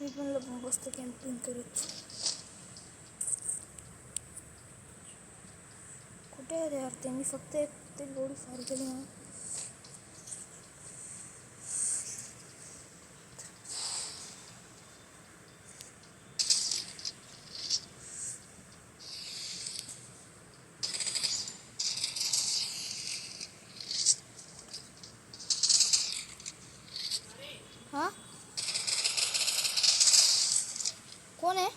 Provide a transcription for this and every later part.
मी पण लपून बसतो कॅम्पिंग करत. कुठे आहे रे यार ते? मी फक्त एक ते गोडी फार केली ना. हां कोण आहे?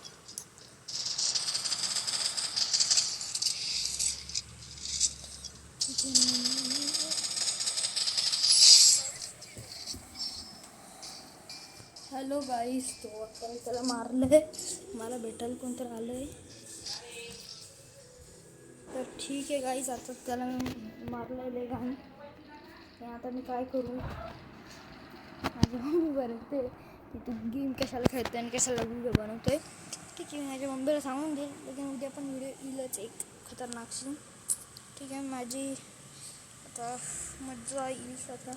हॅलो गाईस, तो आता मी त्याला मारलंय. मला भेटायला कोणतरी आलंय. तर ठीक आहे गाईस, आता त्याला मी मारलंय घाण. आता मी काय करू? माझ्या मम्मी बनवते की तू गेम कशाला खेळते आणि कशाला व्हिडिओ बनवतोय. ठीक आहे, माझ्या मम्मीला सांगून दे. लेकिन उद्या पण व्हिडिओ येईलच एक खतरनाक सीन. ठीक आहे, माझी आता मजा येईल. आता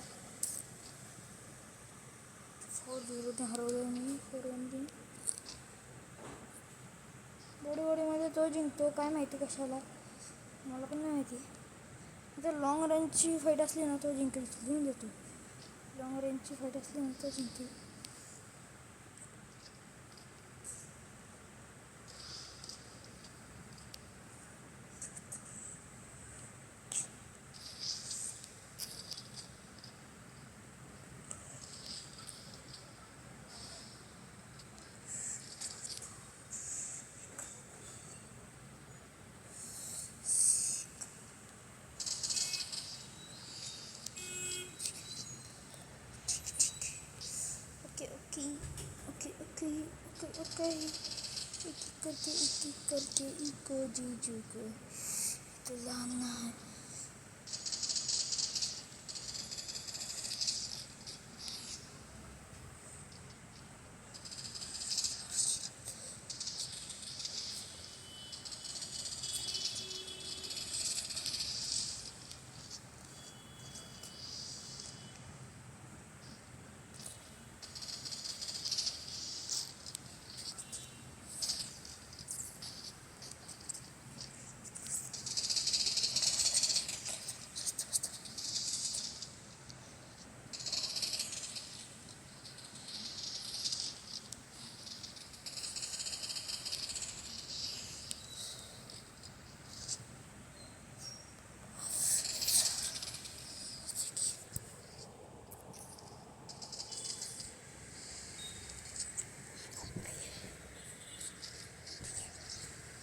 4-0 हरवलं मी. 4-1 बॉडीमध्ये तो जिंकतो, काय माहिती कशाला, मला पण नाही माहिती. जर लॉंग रेंजची फाईट असली ना तो जिंकेल. लिहून देतो, लॉंग रेंजची फाईट असली ना तो जिंकेल. Okay okay okay okay okay एक करके इको जीजू को तो लाना है.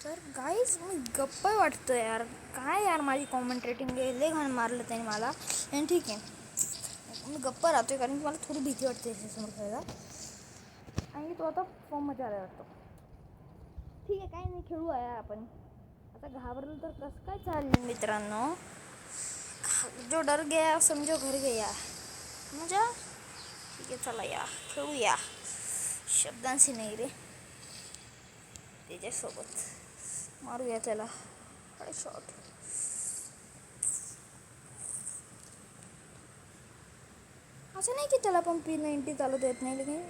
तर गाईज मी गप्प वाटतं यार. काय यार, माझी कॉमेंट रेटिंग लय घाण मारलं त्याने मला. आणि ठीक आहे, मी गप्प राहतोय कारण की मला थोडी भीती वाटते समोर खेळायला. आणि तो आता फॉर्ममध्ये आला वाटतो. ठीक आहे, काय नाही, खेळू आहे आपण. आता घाबरलं तर कसं काय चालेल मित्रांनो. जो डर गया समजो घर गया. मजा. ठीक आहे, चला या खेळूया. शब्दांशी नाही रे, त्याच्यासोबत मारूया त्याला शॉट. असं नाही की त्याला पण P90 चालवता येत नाही, लेकिन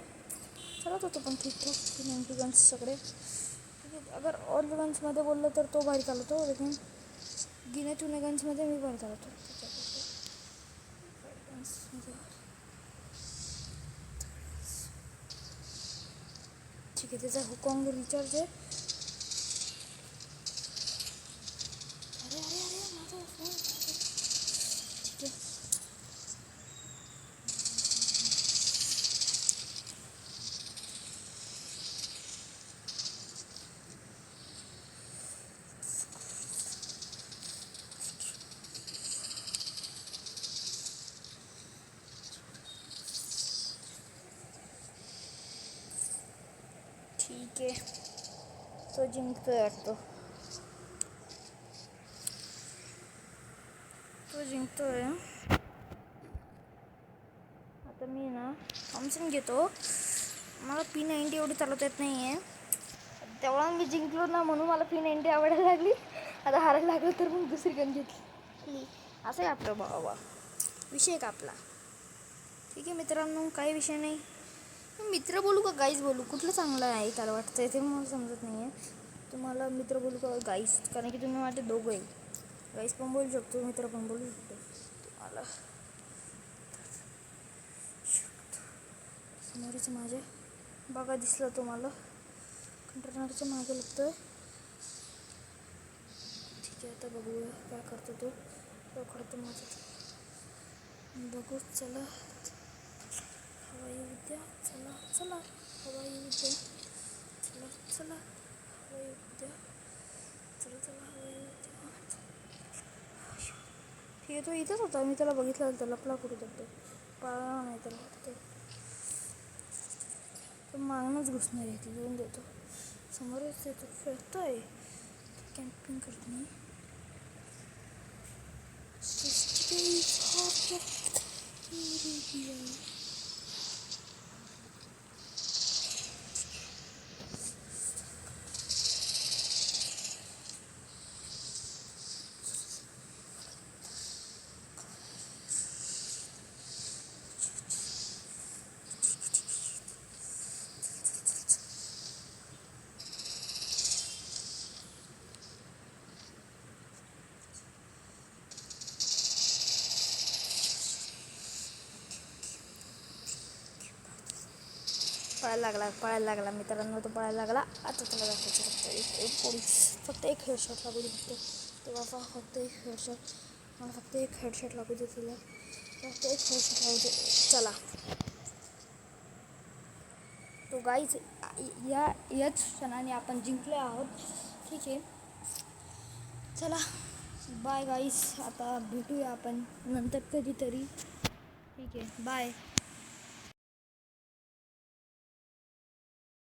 चालत होतो पण ठीकठाक P90 गन्स सगळे. अगर ऑल गन्समध्ये बोललं तर तो भारी चालवतो, लेकिन गिने चुने गन्समध्ये मी भारी चालवतो. ठीक आहे, त्याचा हुकॉंग रिचार्ज आहे. अरे अरे अरे माझा फोन. ठीक आहे, ठीक आहे, तो जिंकतोय वाटतो. तो जिंकतोय. आता मी ना थॉम्सन घेतो. मला P90 एवढी चालवता येत नाही आहे. तेवढा मी जिंकलो ना म्हणून मला P90 आवडायला लागली. आता हारायला लागलं तर मग दुसरी गन घेतली. असं आहे आपलं बाबा, विषय का आपला. ठीक आहे मित्रांनो, काही विषय नाही. मित्र बोलू का गाईस बोलू, कुठलं चांगलं आहे त्याला वाटतं ते मला समजत नाही आहे. तुम्हाला मित्र बोलू का गाईस, कारण की तुम्ही माझे दोघं आहे. गाईस पण बोलू शकतो, मित्र पण बोलू शकतो. तुम्हाला समोरच माझ्या बघा दिसलं तुम्हाला, कंटेनरच्या मागे लागतोय. ठीक आहे, आता बघूया काय करतो तो, काय करतो माझं बघू. चला हवा येऊ द्या, चला चला हवा येऊ द्या, चला चला हवा येऊ द्या, चला चला हवा येऊ द्या. ठीक आहे, तो इथंच होता, मी त्याला बघितलं, त्याला लपला करू देतो, पाळला नाही त्याला वाटतं. तो मागूनच घुसणार आहे, ती येऊन देतो समोरच येतो, खेळतोय कॅम्पिंग करत नाही. पळायला लागला मित्रांनो, तो पळायला लागला. आता त्याला दाखवायचं फक्त एक हेडशॉट लागू दे, तेव्हा फक्त एक हेडशॉट, मला फक्त एक हेडशॉट लागू दे, तिला फक्त एक हेडशॉट लागू दे. चला तो गाईच याच क्षणाने आपण जिंकले आहोत. ठीक आहे, चला बाय गाईस, आता भेटूया आपण नंतर कधीतरी. ठीक आहे, बाय.